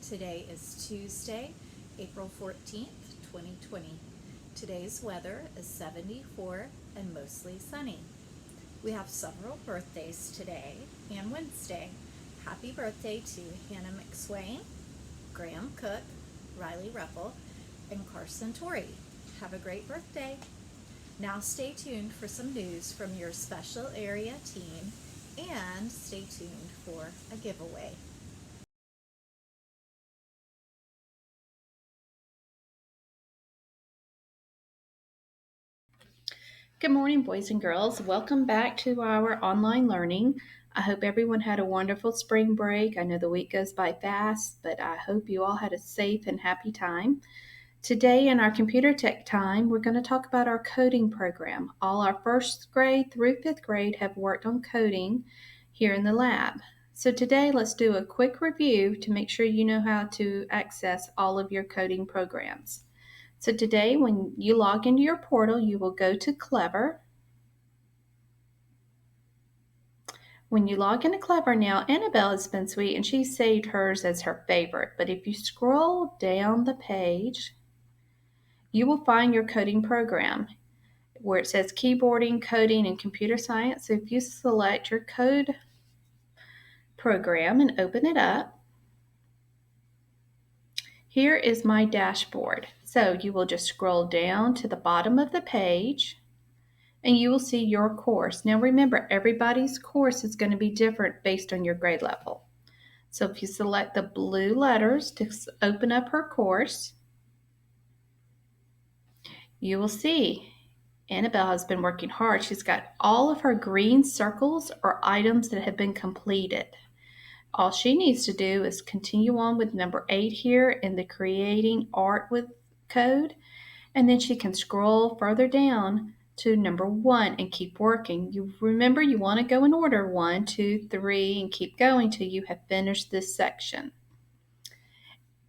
Today is Tuesday, April 14th, 2020. Today's weather is 74 and mostly sunny. We have several birthdays today and Wednesday. Happy birthday to Hannah McSwain, Graham Cook, Riley Ruppel, and Carson Torrey. Have a great birthday. Now stay tuned for some news from your special area team and stay tuned for a giveaway. Good morning, boys and girls. Welcome back to our online learning. I hope everyone had a wonderful spring break. I know the week goes by fast, but I hope you all had a safe and happy time. Today in our computer tech time, we're going to talk about our coding program. All our first grade through fifth grade have worked on coding here in the lab. So today, let's do a quick review to make sure you know how to access all of your coding programs. So today, when you log into your portal, you will go to Clever. When you log into Clever now, Annabelle has been sweet and she saved hers as her favorite. But if you scroll down the page, you will find your coding program where it says keyboarding, coding, and computer science. So if you select your code program and open it up, here is my dashboard. So you will just scroll down to the bottom of the page and you will see your course. Now remember, everybody's course is going to be different based on your grade level. So if you select the blue letters to open up her course, you will see Annabelle has been working hard. She's got all of her green circles or items that have been completed. All she needs to do is continue on with number 8 here in the creating art with code, and then she can scroll further down to number 1 and keep working. You remember you want to go in order 1, 2, 3, and keep going till you have finished this section.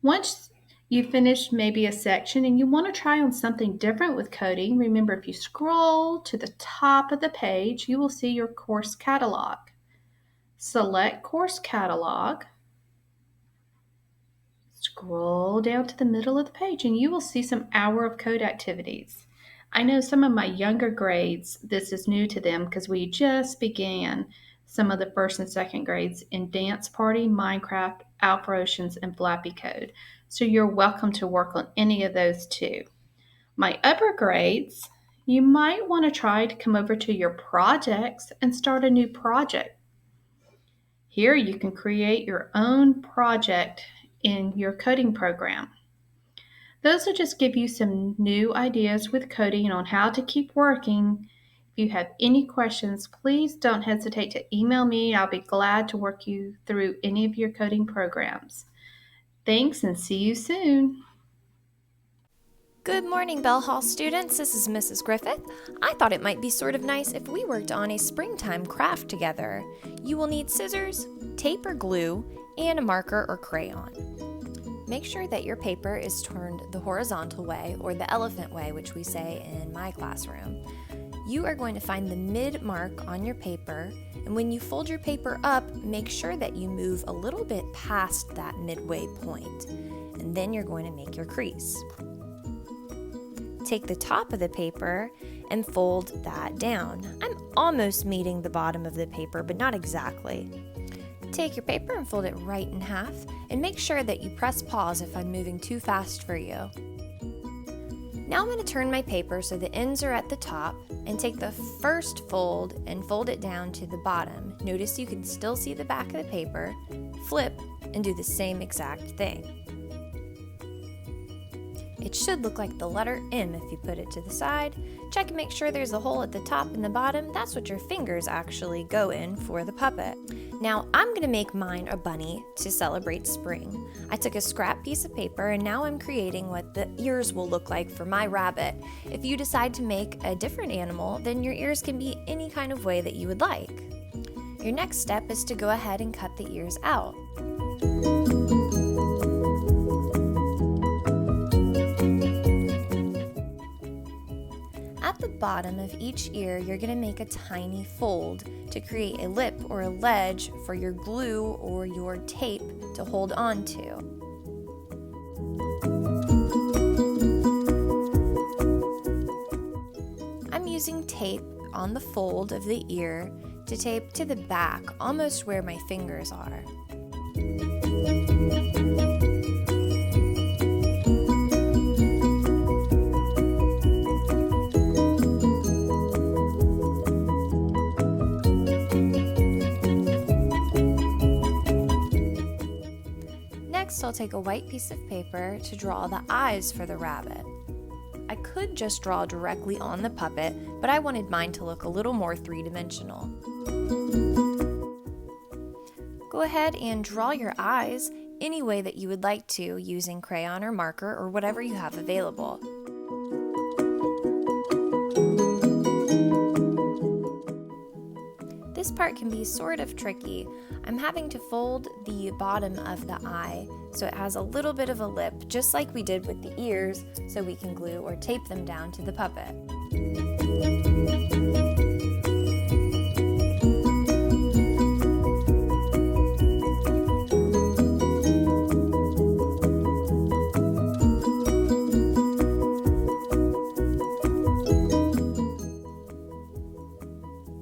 Once you finish maybe a section and you want to try on something different with coding, remember if you scroll to the top of the page, you will see your course catalog. Select Course Catalog, scroll down to the middle of the page, and you will see some Hour of Code activities. I know some of my younger grades, this is new to them because we just began some of the first and second grades in Dance Party, Minecraft, Alpha Oceans, and Flappy Code. So you're welcome to work on any of those too. My upper grades, you might want to try to come over to your projects and start a new project. Here you can create your own project in your coding program. Those will just give you some new ideas with coding on how to keep working. If you have any questions, please don't hesitate to email me. I'll be glad to work you through any of your coding programs. Thanks and see you soon. Good morning, Belle Hall students. This is Mrs. Griffith. I thought it might be sort of nice if we worked on a springtime craft together. You will need scissors, tape or glue, and a marker or crayon. Make sure that your paper is turned the horizontal way, or the elephant way, which we say in my classroom. You are going to find the mid mark on your paper, and when you fold your paper up, make sure that you move a little bit past that midway point, and then you're going to make your crease. Take the top of the paper and fold that down. I'm almost meeting the bottom of the paper, but not exactly. Take your paper and fold it right in half, and make sure that you press pause if I'm moving too fast for you. Now I'm going to turn my paper so the ends are at the top, and take the first fold and fold it down to the bottom. Notice you can still see the back of the paper. Flip and do the same exact thing. It should look like the letter M if you put it to the side. Check and make sure there's a hole at the top and the bottom. That's what your fingers actually go in for the puppet. Now I'm going to make mine a bunny to celebrate spring. I took a scrap piece of paper and now I'm creating what the ears will look like for my rabbit. If you decide to make a different animal, then your ears can be any kind of way that you would like. Your next step is to go ahead and cut the ears out. At the bottom of each ear, you're going to make a tiny fold to create a lip or a ledge for your glue or your tape to hold on to. using tape on the fold of the ear to tape to the back, almost where my fingers are. Next, I'll take a white piece of paper to draw the eyes for the rabbit. I could just draw directly on the puppet, but I wanted mine to look a little more three-dimensional. Go ahead and draw your eyes any way that you would like to using crayon or marker or whatever you have available. This part can be sort of tricky. I'm having to fold the bottom of the eye so it has a little bit of a lip, just like we did with the ears, so we can glue or tape them down to the puppet.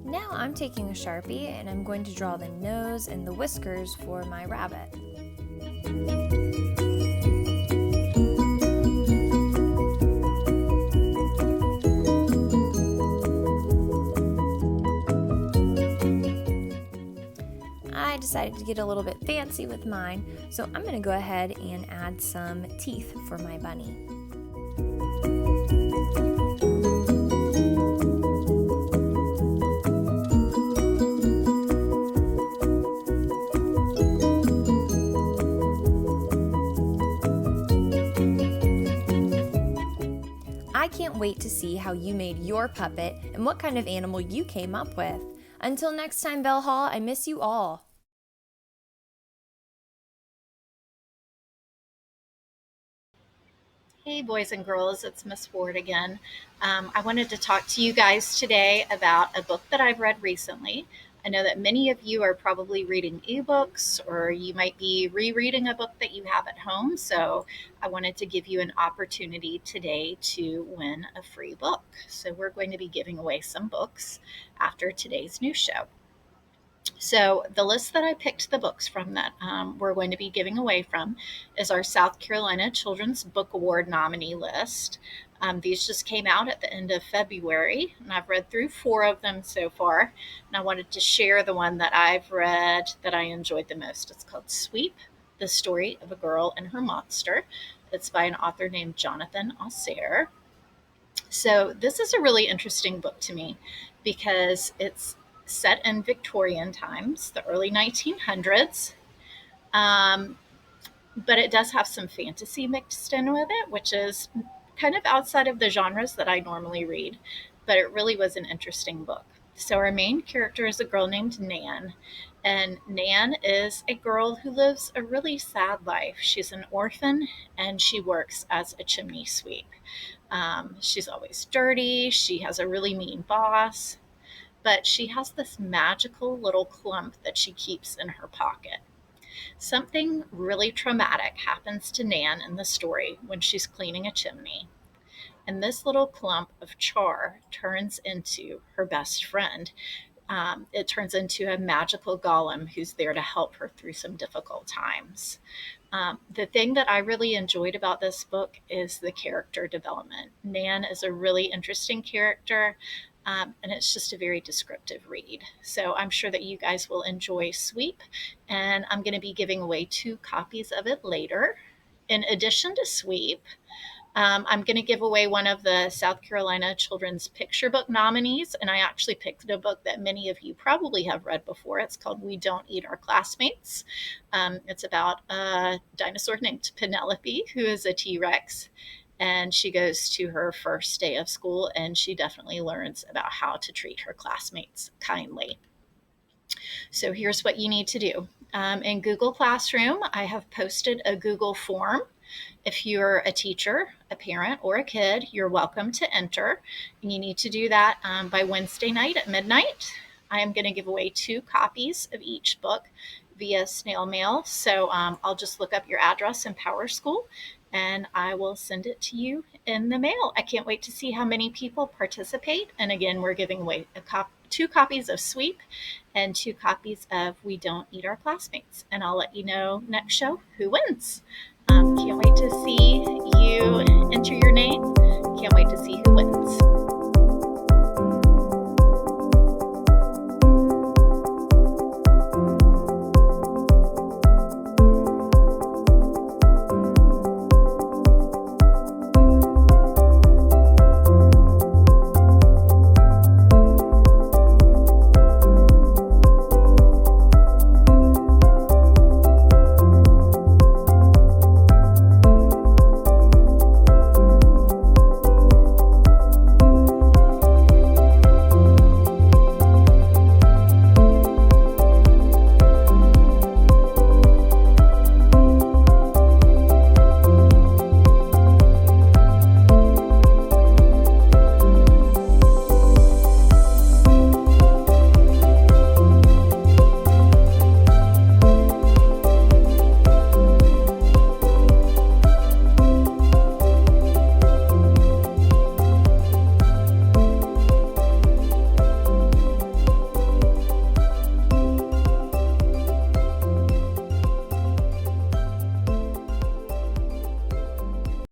Now I'm taking a Sharpie and I'm going to draw the nose and the whiskers for my rabbit. I decided to get a little bit fancy with mine, so I'm going to go ahead and add some teeth for my bunny. I can't wait to see how you made your puppet and what kind of animal you came up with. Until next time, Belle Hall, I miss you all. Hey boys and girls, it's Miss Ward again. I wanted to talk to you guys today about a book that I've read recently. I know that many of you are probably reading ebooks, or you might be rereading a book that you have at home. So I wanted to give you an opportunity today to win a free book. So we're going to be giving away some books after today's news show. So the list that I picked the books from that we're going to be giving away from is our South Carolina Children's Book Award nominee list. These just came out at the end of February, and I've read through 4 of them so far. And I wanted to share the one that I've read that I enjoyed the most. It's called Sweep, The Story of a Girl and Her Monster. It's by an author named Jonathan Alser. So this is a really interesting book to me because it's set in Victorian times, the early 1900s. But it does have some fantasy mixed in with it, which is kind of outside of the genres that I normally read. But it really was an interesting book. So our main character is a girl named Nan. And Nan is a girl who lives a really sad life. She's an orphan and she works as a chimney sweep. She's always dirty. She has a really mean boss, but she has this magical little clump that she keeps in her pocket. Something really traumatic happens to Nan in the story when she's cleaning a chimney, and this little clump of char turns into her best friend. It turns into a magical golem who's there to help her through some difficult times. The thing that I really enjoyed about this book is the character development. Nan is a really interesting character, and it's just a very descriptive read. So I'm sure that you guys will enjoy Sweep, and I'm going to be giving away 2 copies of it later. In addition to Sweep, I'm going to give away one of the South Carolina Children's Picture Book nominees, and I actually picked a book that many of you probably have read before. It's called We Don't Eat Our Classmates. It's about a dinosaur named Penelope, who is a T-Rex, and she goes to her first day of school, and she definitely learns about how to treat her classmates kindly. So here's what you need to do. In Google Classroom, I have posted a Google form. If you're a teacher, a parent, or a kid, you're welcome to enter. And you need to do that by Wednesday night at midnight. I am going to give away 2 copies of each book via snail mail. So I'll just look up your address in PowerSchool and I will send it to you in the mail. I can't wait to see how many people participate. And again, we're giving away 2 copies of Sweep and 2 copies of We Don't Eat Our Classmates. And I'll let you know next show who wins. Can't wait to see you enter your name. Can't wait to see who wins.